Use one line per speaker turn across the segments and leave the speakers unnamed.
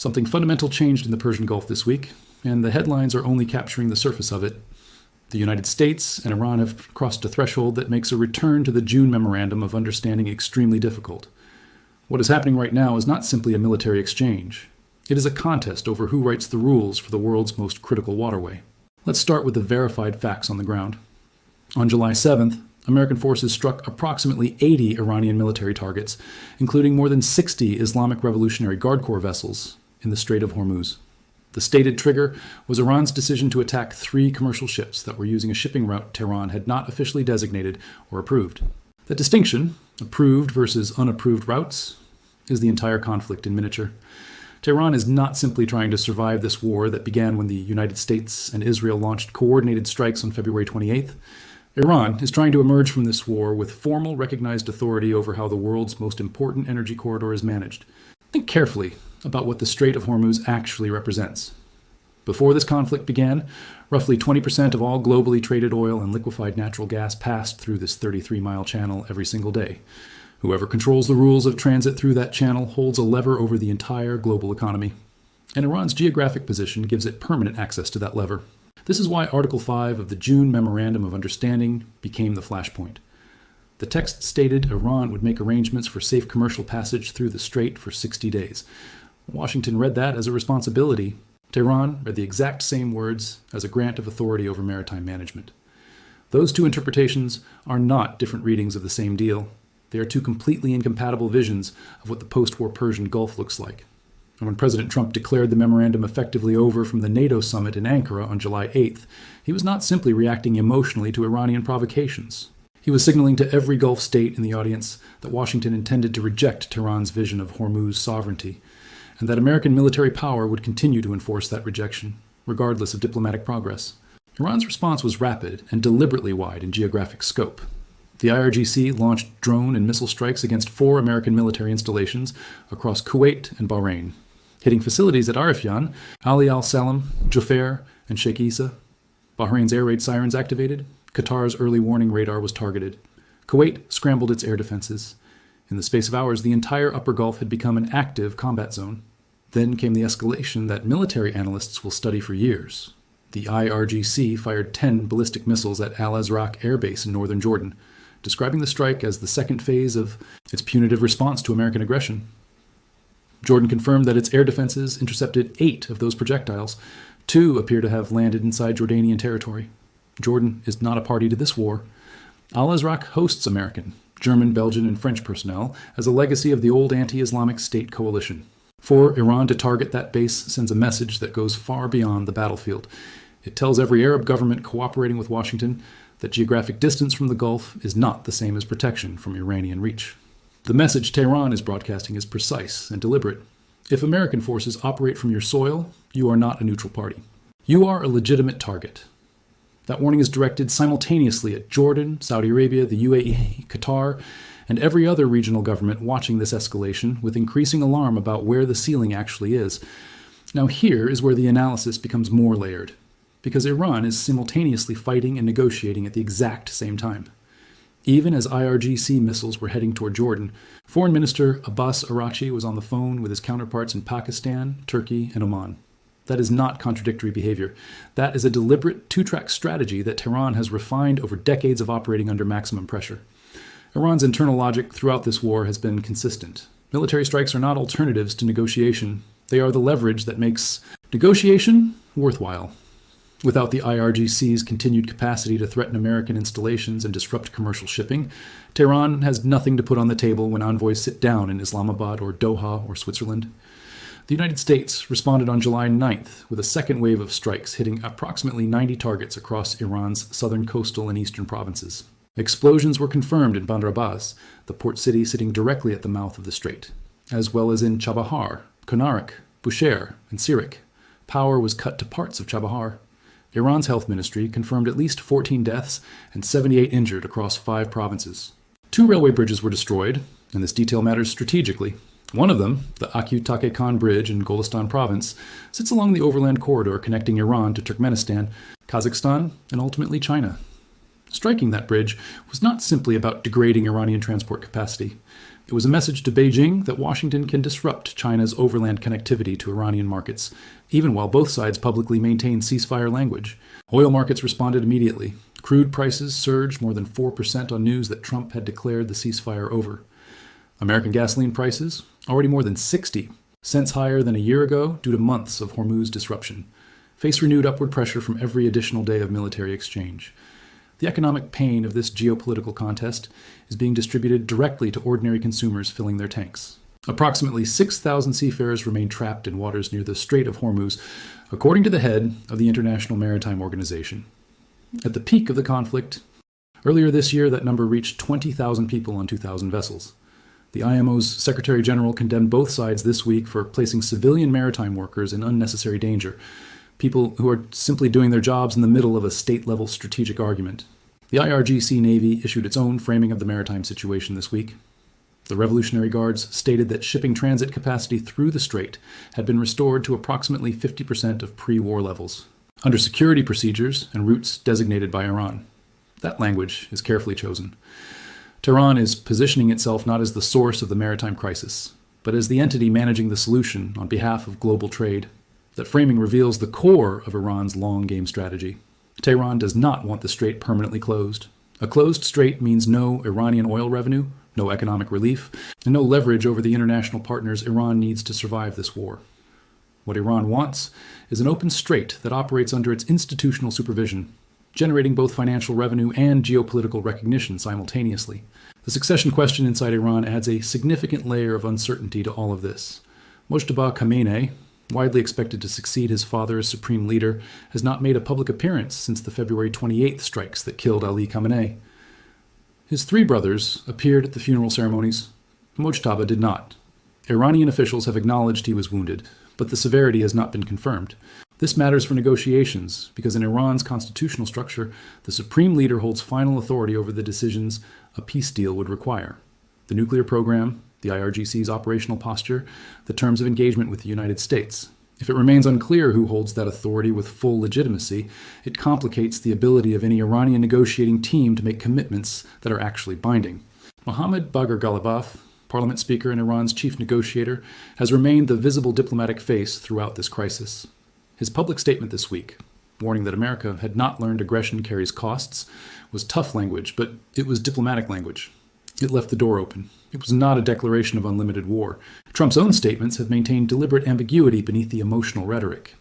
Something fundamental changed in the Persian Gulf this week, and the headlines are only capturing the surface of it. The United States and Iran have crossed a threshold that makes a return to the June memorandum of understanding extremely difficult. What is happening right now is not simply a military exchange. It is a contest over who writes the rules for the world's most critical waterway. Let's start with the verified facts on the ground. On July 7th, American forces struck approximately 80 Iranian military targets, including more than 60 Islamic Revolutionary Guard Corps vessels in the Strait of Hormuz. The stated trigger was Iran's decision to attack 3 commercial ships that were using a shipping route Tehran had not officially designated or approved. The distinction, approved versus unapproved routes, is the entire conflict in miniature. Tehran is not simply trying to survive this war that began when the United States and Israel launched coordinated strikes on February 28th. Iran is trying to emerge from this war with formal recognized authority over how the world's most important energy corridor is managed. Think carefully about what the Strait of Hormuz actually represents. Before this conflict began, roughly 20% of all globally traded oil and liquefied natural gas passed through this 33-mile channel every single day. Whoever controls the rules of transit through that channel holds a lever over the entire global economy. And Iran's geographic position gives it permanent access to that lever. This is why Article 5 of the June Memorandum of Understanding became the flashpoint. The text stated Iran would make arrangements for safe commercial passage through the strait for 60 days. Washington read that as a responsibility. Tehran read the exact same words as a grant of authority over maritime management. Those two interpretations are not different readings of the same deal. They are two completely incompatible visions of what the post-war Persian Gulf looks like. And when President Trump declared the memorandum effectively over from the NATO summit in Ankara on July 8th, he was not simply reacting emotionally to Iranian provocations. He was signaling to every Gulf state in the audience that Washington intended to reject Tehran's vision of Hormuz sovereignty, and that American military power would continue to enforce that rejection, regardless of diplomatic progress. Iran's response was rapid and deliberately wide in geographic scope. The IRGC launched drone and missile strikes against 4 American military installations across Kuwait and Bahrain, hitting facilities at Arifjan, Ali al-Salem, Juffair, and Sheikh Isa. Bahrain's air raid sirens activated. Qatar's early warning radar was targeted. Kuwait scrambled its air defenses. In the space of hours, the entire Upper Gulf had become an active combat zone. Then came the escalation that military analysts will study for years. The IRGC fired 10 ballistic missiles at Al-Azraq air base in northern Jordan, describing the strike as the second phase of its punitive response to American aggression. Jordan confirmed that its air defenses intercepted 8 of those projectiles. 2 appear to have landed inside Jordanian territory. Jordan is not a party to this war. Al-Azraq hosts American, German, Belgian, and French personnel as a legacy of the old anti-Islamic state coalition. For Iran to target that base sends a message that goes far beyond the battlefield. It tells every Arab government cooperating with Washington that geographic distance from the Gulf is not the same as protection from Iranian reach. The message Tehran is broadcasting is precise and deliberate. If American forces operate from your soil, you are not a neutral party. You are a legitimate target. That warning is directed simultaneously at Jordan, Saudi Arabia, the UAE, Qatar, and every other regional government watching this escalation with increasing alarm about where the ceiling actually is. Now here is where the analysis becomes more layered, because Iran is simultaneously fighting and negotiating at the exact same time. Even as IRGC missiles were heading toward Jordan, Foreign Minister Abbas Araghchi was on the phone with his counterparts in Pakistan, Turkey, and Oman. That is not contradictory behavior. That is a deliberate two-track strategy that Tehran has refined over decades of operating under maximum pressure. Iran's internal logic throughout this war has been consistent. Military strikes are not alternatives to negotiation. They are the leverage that makes negotiation worthwhile. Without the IRGC's continued capacity to threaten American installations and disrupt commercial shipping, Tehran has nothing to put on the table when envoys sit down in Islamabad or Doha or Switzerland. The United States responded on July 9th with a second wave of strikes hitting approximately 90 targets across Iran's southern coastal and eastern provinces. Explosions were confirmed in Bandar Abbas, the port city sitting directly at the mouth of the strait, as well as in Chabahar, Konarak, Bushehr, and Sirik. Power was cut to parts of Chabahar. Iran's health ministry confirmed at least 14 deaths and 78 injured across 5 provinces. 2 railway bridges were destroyed, and this detail matters strategically. One of them, the Akut-Take Khan Bridge in Golestan province, sits along the overland corridor connecting Iran to Turkmenistan, Kazakhstan, and ultimately China. Striking that bridge was not simply about degrading Iranian transport capacity. It was a message to Beijing that Washington can disrupt China's overland connectivity to Iranian markets, even while both sides publicly maintain ceasefire language. Oil markets responded immediately. Crude prices surged more than 4% on news that Trump had declared the ceasefire over. American gasoline prices, already more than 60 cents higher than a year ago due to months of Hormuz disruption, face renewed upward pressure from every additional day of military exchange. The economic pain of this geopolitical contest is being distributed directly to ordinary consumers filling their tanks. Approximately 6,000 seafarers remain trapped in waters near the Strait of Hormuz, according to the head of the International Maritime Organization. At the peak of the conflict, earlier this year, that number reached 20,000 people on 2,000 vessels. The IMO's Secretary General condemned both sides this week for placing civilian maritime workers in unnecessary danger, people who are simply doing their jobs in the middle of a state-level strategic argument. The IRGC Navy issued its own framing of the maritime situation this week. The Revolutionary Guards stated that shipping transit capacity through the strait had been restored to approximately 50% of pre-war levels, under security procedures and routes designated by Iran. That language is carefully chosen. Tehran is positioning itself not as the source of the maritime crisis, but as the entity managing the solution on behalf of global trade. That framing reveals the core of Iran's long-game strategy. Tehran does not want the strait permanently closed. A closed strait means no Iranian oil revenue, no economic relief, and no leverage over the international partners Iran needs to survive this war. What Iran wants is an open strait that operates under its institutional supervision, generating both financial revenue and geopolitical recognition simultaneously. The succession question inside Iran adds a significant layer of uncertainty to all of this. Mojtaba Khamenei, widely expected to succeed his father as supreme leader, has not made a public appearance since the February 28th strikes that killed Ali Khamenei. His three brothers appeared at the funeral ceremonies. Mojtaba did not. Iranian officials have acknowledged he was wounded, but the severity has not been confirmed. This matters for negotiations because in Iran's constitutional structure, the supreme leader holds final authority over the decisions a peace deal would require. The nuclear program, the IRGC's operational posture, the terms of engagement with the United States. If it remains unclear who holds that authority with full legitimacy, it complicates the ability of any Iranian negotiating team to make commitments that are actually binding. Mohammad Bagher Ghalibaf, parliament speaker and Iran's chief negotiator, has remained the visible diplomatic face throughout this crisis. His public statement this week, warning that America had not learned aggression carries costs, was tough language, but it was diplomatic language. It left the door open. It was not a declaration of unlimited war. Trump's own statements have maintained deliberate ambiguity beneath the emotional rhetoric.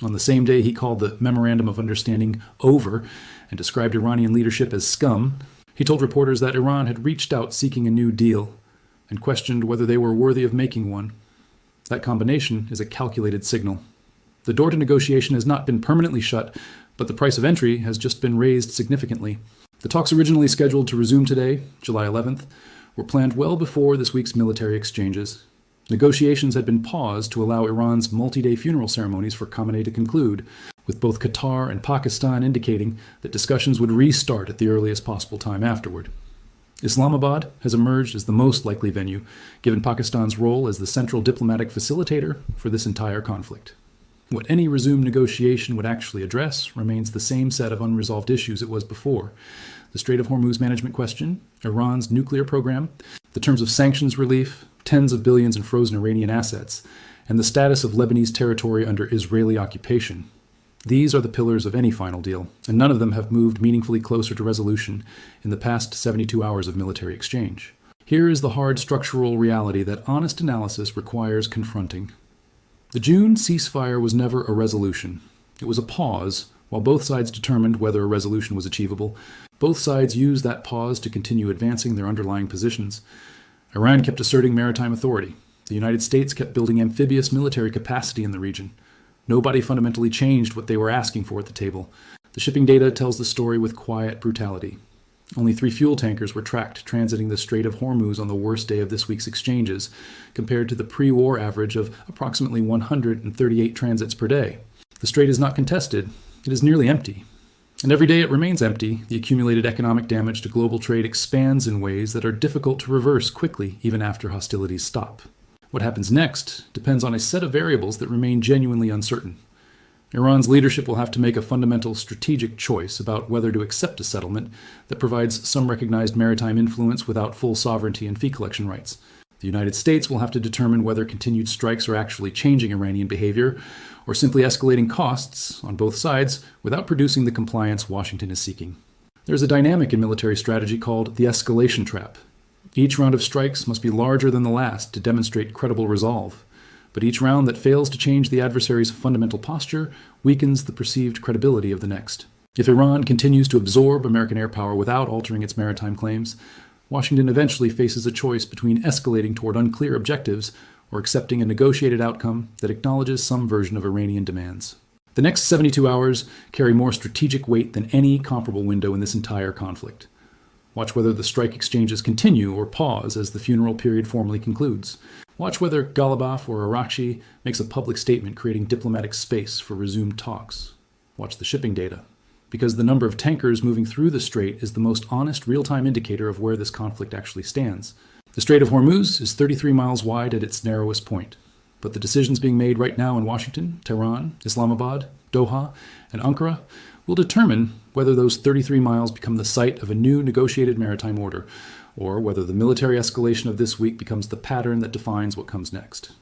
On the same day he called the memorandum of understanding over and described Iranian leadership as scum, he told reporters that Iran had reached out seeking a new deal and questioned whether they were worthy of making one. That combination is a calculated signal. The door to negotiation has not been permanently shut, but the price of entry has just been raised significantly. The talks originally scheduled to resume today, July 11th, were planned well before this week's military exchanges. Negotiations had been paused to allow Iran's multi-day funeral ceremonies for Khamenei to conclude, with both Qatar and Pakistan indicating that discussions would restart at the earliest possible time afterward. Islamabad has emerged as the most likely venue, given Pakistan's role as the central diplomatic facilitator for this entire conflict. What any resumed negotiation would actually address remains the same set of unresolved issues it was before. The Strait of Hormuz management question, Iran's nuclear program, the terms of sanctions relief, tens of billions in frozen Iranian assets, and the status of Lebanese territory under Israeli occupation. These are the pillars of any final deal, and none of them have moved meaningfully closer to resolution in the past 72 hours of military exchange. Here is the hard structural reality that honest analysis requires confronting. The June ceasefire was never a resolution. It was a pause, while both sides determined whether a resolution was achievable. Both sides used that pause to continue advancing their underlying positions. Iran kept asserting maritime authority. The United States kept building amphibious military capacity in the region. Nobody fundamentally changed what they were asking for at the table. The shipping data tells the story with quiet brutality. Only 3 fuel tankers were tracked transiting the Strait of Hormuz on the worst day of this week's exchanges, compared to the pre-war average of approximately 138 transits per day. The strait is not contested. It is nearly empty. And every day it remains empty, the accumulated economic damage to global trade expands in ways that are difficult to reverse quickly, even after hostilities stop. What happens next depends on a set of variables that remain genuinely uncertain. Iran's leadership will have to make a fundamental strategic choice about whether to accept a settlement that provides some recognized maritime influence without full sovereignty and fee collection rights. The United States will have to determine whether continued strikes are actually changing Iranian behavior or simply escalating costs on both sides without producing the compliance Washington is seeking. There's a dynamic in military strategy called the escalation trap. Each round of strikes must be larger than the last to demonstrate credible resolve, but each round that fails to change the adversary's fundamental posture weakens the perceived credibility of the next. If Iran continues to absorb American air power without altering its maritime claims, Washington eventually faces a choice between escalating toward unclear objectives or accepting a negotiated outcome that acknowledges some version of Iranian demands. The next 72 hours carry more strategic weight than any comparable window in this entire conflict. Watch whether the strike exchanges continue or pause as the funeral period formally concludes. Watch whether Ghalibaf or Arakshi makes a public statement creating diplomatic space for resumed talks. Watch the shipping data, because the number of tankers moving through the strait is the most honest real-time indicator of where this conflict actually stands. The Strait of Hormuz is 33 miles wide at its narrowest point, but the decisions being made right now in Washington, Tehran, Islamabad, Doha, and Ankara will determine whether those 33 miles become the site of a new negotiated maritime order, or whether the military escalation of this week becomes the pattern that defines what comes next.